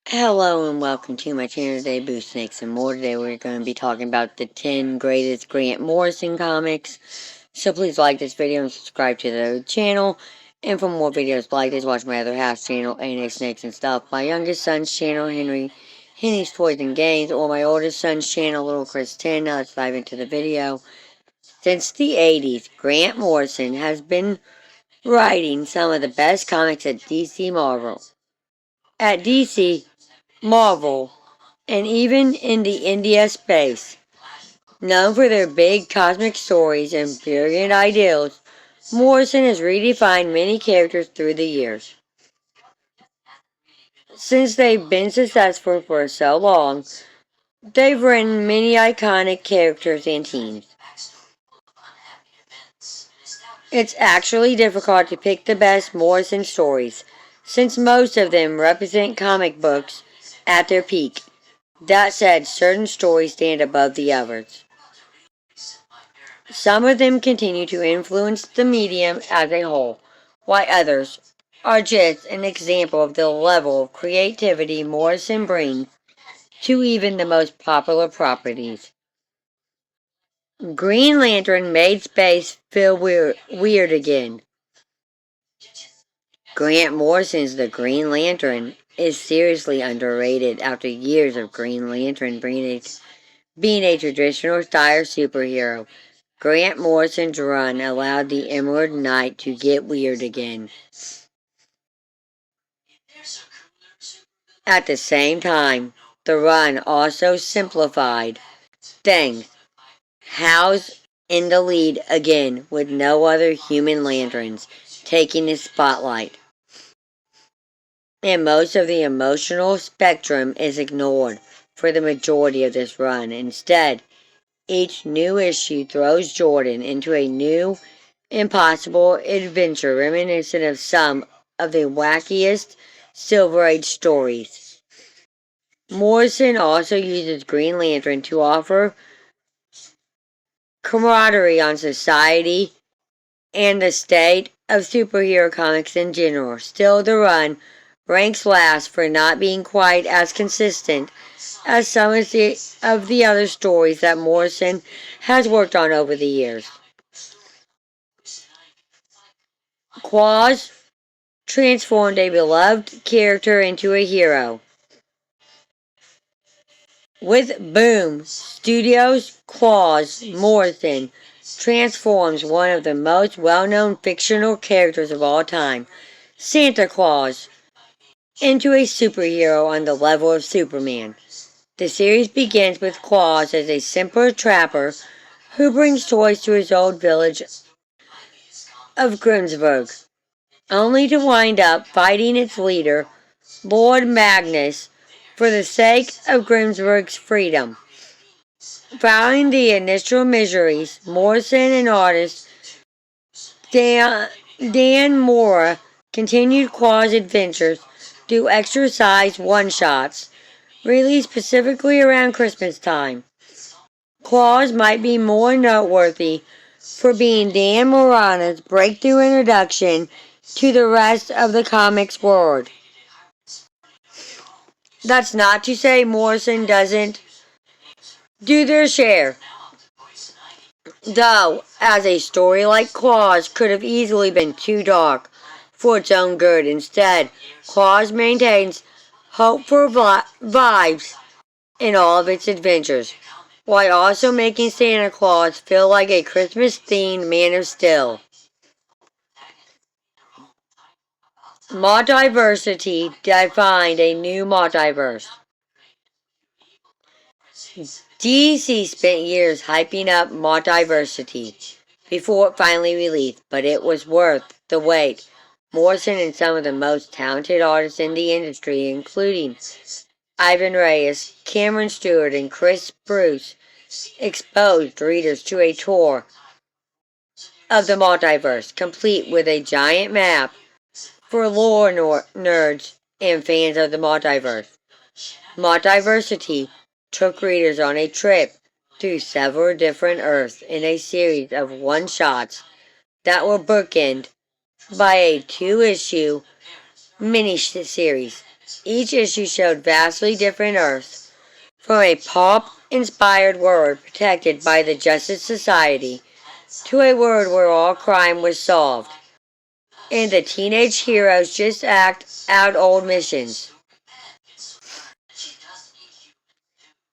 Hello and welcome to my channel today, Boo Snakes and More. Today we're going to be talking about the 10 greatest Grant Morrison comics. So please like this video and subscribe to the channel. And for more videos like this, watch my other half channel, A&A Snakes and Stuff. My youngest son's channel, Henry's Toys and Games, or my oldest son's channel, Little Chris 10. Now let's dive into the video. Since the 80s, Grant Morrison has been writing some of the best comics at DC, Marvel, and even in the India space. Known for their big cosmic stories and brilliant ideals, Morrison has redefined many characters through the years. Since they've been successful for so long, they've written many iconic characters and teams. It's actually difficult to pick the best Morrison stories, since most of them represent comic books at their peak. That said, certain stories stand above the others. Some of them continue to influence the medium as a whole, while others are just an example of the level of creativity Morrison brings to even the most popular properties. Green Lantern made space feel weird again. Grant Morrison's The Green Lantern is seriously underrated after years of Green Lantern being a traditional style superhero. Grant Morrison's run allowed the Emerald Knight to get weird again. At the same time, the run also simplified things. Hal's in the lead again with no other human lanterns taking the spotlight. And most of the emotional spectrum is ignored for the majority of this run. Instead, each new issue throws Jordan into a new, impossible adventure reminiscent of some of the wackiest Silver Age stories. Morrison also uses Green Lantern to offer camaraderie on society and the state of superhero comics in general. Still, the run ranks last for not being quite as consistent as some of the other stories that Morrison has worked on over the years. Quaz transformed a beloved character into a hero. With Boom Studios, Quaz Morrison transforms one of the most well-known fictional characters of all time, Santa Claus, into a superhero on the level of Superman. The series begins with Claus as a simple trapper who brings toys to his old village of Grimsburg, only to wind up fighting its leader, Lord Magnus, for the sake of Grimsburg's freedom. Following the initial miseries, Morrison and artist Dan Mora continued Claw's adventures through extra-sized one-shots, released specifically around Christmas time. Claws might be more noteworthy for being Dan Mora's breakthrough introduction to the rest of the comics world. That's not to say Morrison doesn't do their share, though, as a story like Claws could have easily been too dark for its own good. Instead, Claws maintains hopeful vibes in all of its adventures, while also making Santa Claus feel like a Christmas-themed Man of Steel. Multiversity defined a new multiverse. DC spent years hyping up Multiversity before it finally released, but it was worth the wait. Morrison and some of the most talented artists in the industry, including Ivan Reyes, Cameron Stewart, and Chris Bruce, exposed readers to a tour of the multiverse, complete with a giant map for lore nerds and fans of the multiverse. Multiversity took readers on a trip through several different Earths in a series of one-shots that were bookended by a two-issue mini-series. Each issue showed vastly different Earths, from a pulp-inspired world protected by the Justice Society to a world where all crime was solved, and the teenage heroes just act out old missions.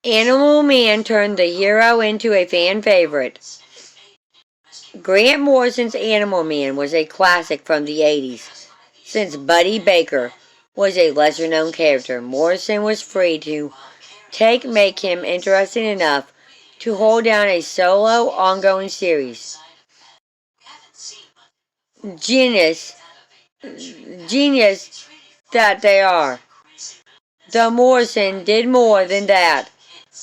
Animal Man turned the hero into a fan favorite. Grant Morrison's Animal Man was a classic from the 80s. Since Buddy Baker was a lesser known character, Morrison was free to make him interesting enough to hold down a solo ongoing series. Genius, genius that they are. Though Morrison did more than that.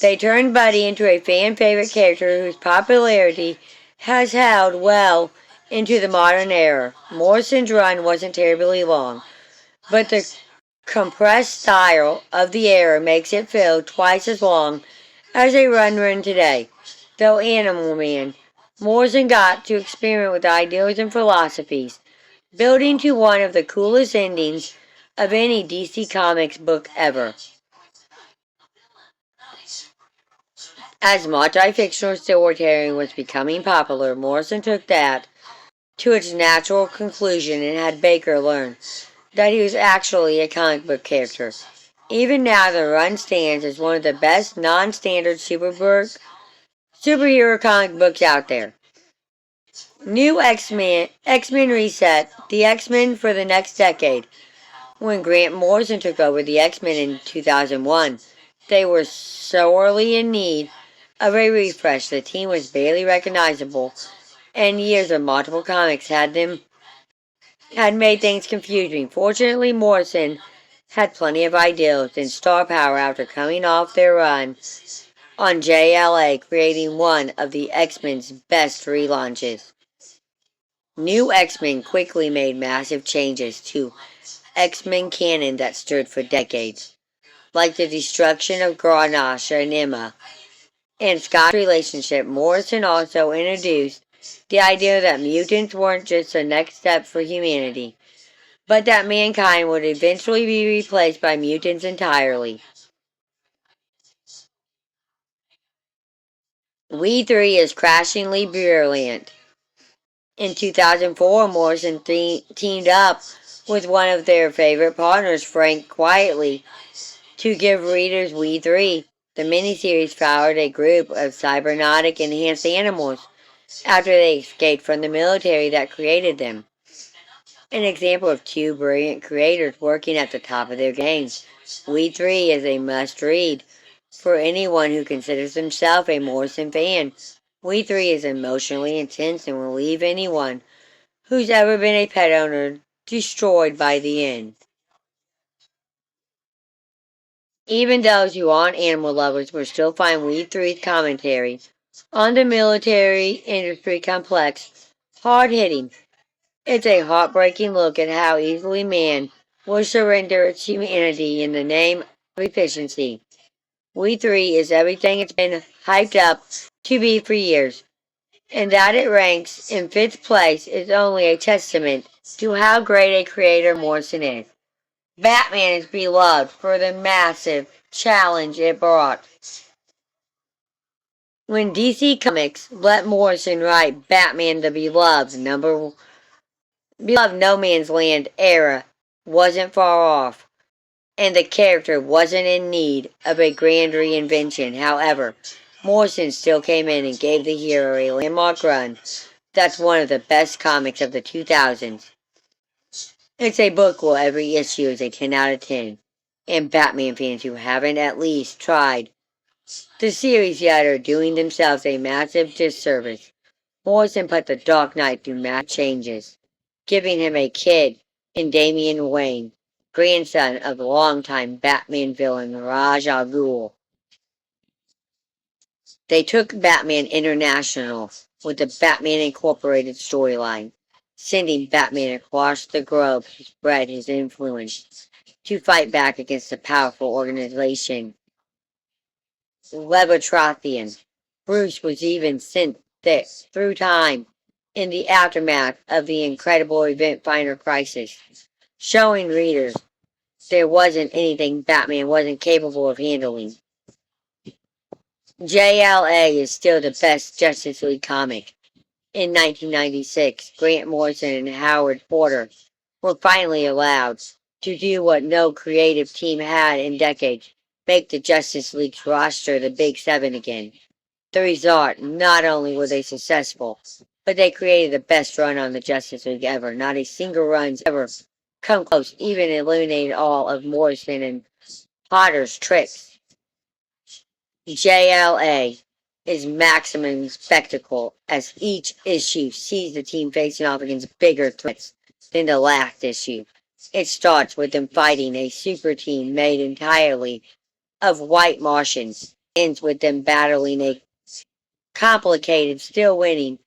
They turned Buddy into a fan favorite character whose popularity has held well into the modern era. Morrison's run wasn't terribly long, but the compressed style of the era makes it feel twice as long as a run today. Though Animal Man, Morrison got to experiment with ideas and philosophies, building to one of the coolest endings of any DC Comics book ever. As multi-fictional storytelling was becoming popular, Morrison took that to its natural conclusion and had Baker learn that he was actually a comic book character. Even now, the run stands as one of the best non-standard superhero comic books out there. New X-Men Reset, the X-Men for the next decade. When Grant Morrison took over the X-Men in 2001, they were sorely in need of a refresh. The team was barely recognizable, and years of multiple comics had made things confusing. Fortunately, Morrison had plenty of ideas and star power after coming off their run on JLA, creating one of the X-Men's best relaunches. New X-Men quickly made massive changes to X-Men canon that stood for decades, like the destruction of Grenache and Emma and Scott's relationship. Morrison also introduced the idea that mutants weren't just the next step for humanity, but that mankind would eventually be replaced by mutants entirely. We Three is crashingly brilliant. In 2004, Morrison teamed up with one of their favorite partners, Frank Quietly, to give readers We Three. The miniseries followed a group of cybernetic enhanced animals after they escaped from the military that created them. An example of two brilliant creators working at the top of their games. We Three is a must read for anyone who considers himself a Morrison fan. We Three is emotionally intense and will leave anyone who's ever been a pet owner destroyed by the end. Even those who aren't animal lovers will still find We Three's commentary on the military industry complex, hard hitting. It's a heartbreaking look at how easily man will surrender its humanity in the name of efficiency. We Three is everything it's been hyped up to be for years, and that it ranks in fifth place is only a testament to how great a creator Morrison is. Batman is beloved for the massive challenge it brought. When DC Comics let Morrison write Batman the beloved No Man's Land era wasn't far off, and the character wasn't in need of a grand reinvention. However, Morrison still came in and gave the hero a landmark run that's one of the best comics of the 2000s. It's a book where every issue is a 10 out of 10, and Batman fans who haven't at least tried the series yet are doing themselves a massive disservice. Morrison put the Dark Knight through massive changes, giving him a kid in Damian Wayne, grandson of longtime Batman villain Ra's al Ghul. They took Batman International with the Batman Incorporated storyline, sending Batman across the globe to spread his influence to fight back against the powerful organization Leviathan. Bruce was even sent through time in the aftermath of the incredible Event Finder crisis, showing readers there wasn't anything Batman wasn't capable of handling. JLA is still the best Justice League comic. In 1996, Grant Morrison and Howard Porter were finally allowed to do what no creative team had in decades, make the Justice League's roster the Big Seven again. The result, not only were they successful, but they created the best run on the Justice League ever. Not a single run's ever come close, even eliminating all of Morrison and Potter's tricks. JLA is maximum spectacle as each issue sees the team facing off against bigger threats than the last issue. It starts with them fighting a super team made entirely of white Martians, ends with them battling a complicated, still winning,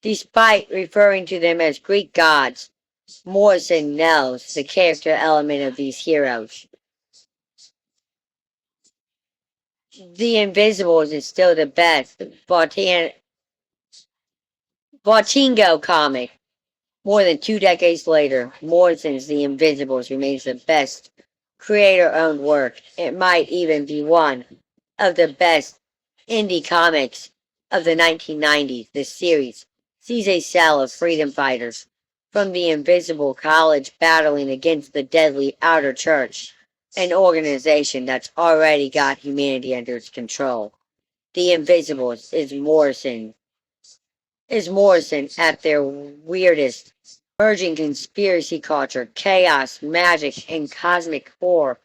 despite referring to them as Greek gods. Morrison knows the character element of these heroes. The Invisibles is still the best Bartingo comic. More than 2 decades later, Morrison's The Invisibles remains the best creator-owned work. It might even be one of the best indie comics of the 1990s. This series sees a cell of freedom fighters from the Invisible College battling against the deadly Outer Church, an organization that's already got humanity under its control. The Invisibles is Morrison at their weirdest, merging conspiracy culture, chaos, magic, and cosmic horror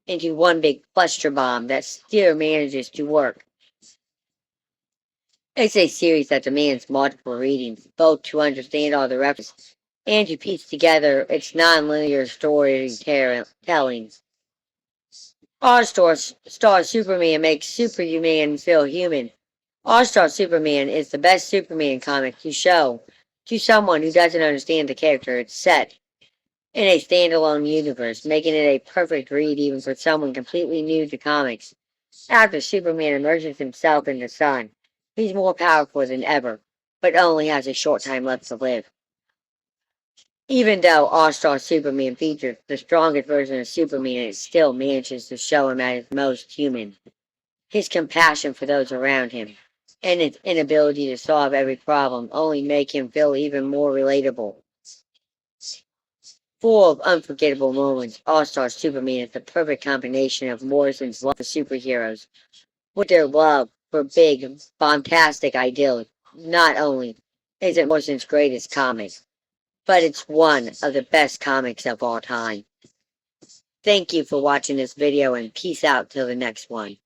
into one big cluster bomb that still manages to work. It's a series that demands multiple readings, both to understand all the references and to piece together its non-linear storytelling. All-Star Superman makes Superhuman feel human. All-Star Superman is the best Superman comic to show to someone who doesn't understand the character. It's set in a standalone universe, making it a perfect read even for someone completely new to comics. After Superman immerses himself in the sun, he's more powerful than ever, but only has a short time left to live. Even though All-Star Superman features the strongest version of Superman, it still manages to show him at his most human. His compassion for those around him, and his inability to solve every problem only make him feel even more relatable. Full of unforgettable moments, All-Star Superman is the perfect combination of Morrison's love for superheroes with their love for big, bombastic ideals. Not only is it Morrison's greatest comic, but it's one of the best comics of all time. Thank you for watching this video and peace out till the next one.